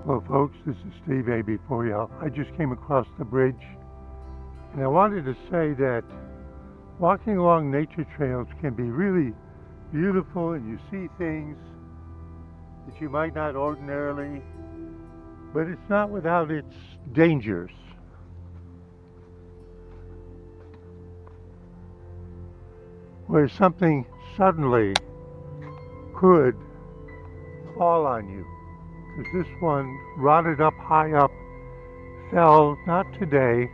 Hello folks, this is Steve A.B.4L. I just came across the bridge and I wanted to say that walking along nature trails can be really beautiful, and you see things that you might not ordinarily, but it's not without its dangers. Where something suddenly could fall on you. Because this one rotted up high up, fell not today,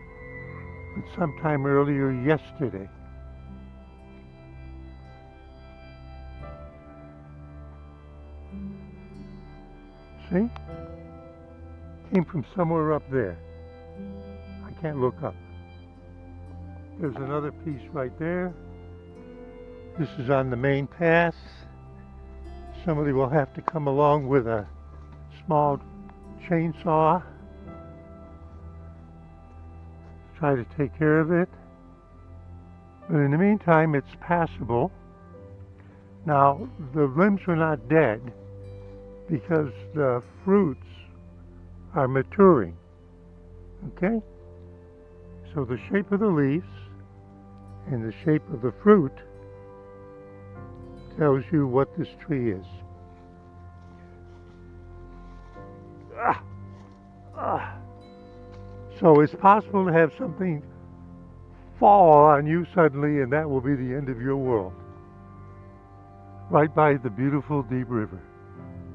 but sometime earlier yesterday. See? Came from somewhere up there. I can't look up. There's another piece right there. This is on the main path. Somebody will have to come along with a small chainsaw, try to take care of it. But in the meantime, it's passable. Now, the limbs are not dead because the fruits are maturing. Okay? So the shape of the leaves and the shape of the fruit tells you what this tree is. So it's possible to have something fall on you suddenly, and that will be the end of your world. Right by the beautiful deep river.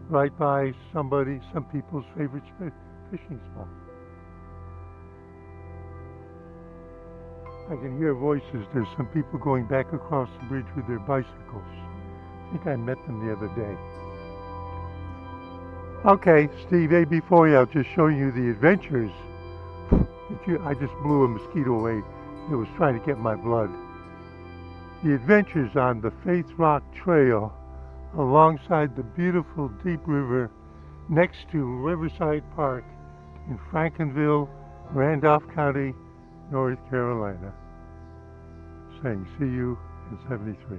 Right by some people's favorite fishing spot. I can hear voices. There's some people going back across the bridge with their bicycles. I think I met them the other day. Okay, Steve A.B.4L, just showing you the adventures. I just blew a mosquito away that was trying to get my blood. The adventures on the Faith Rock Trail alongside the beautiful deep river next to Riverside Park in Frankenville, Randolph County, North Carolina. Saying see you in 73.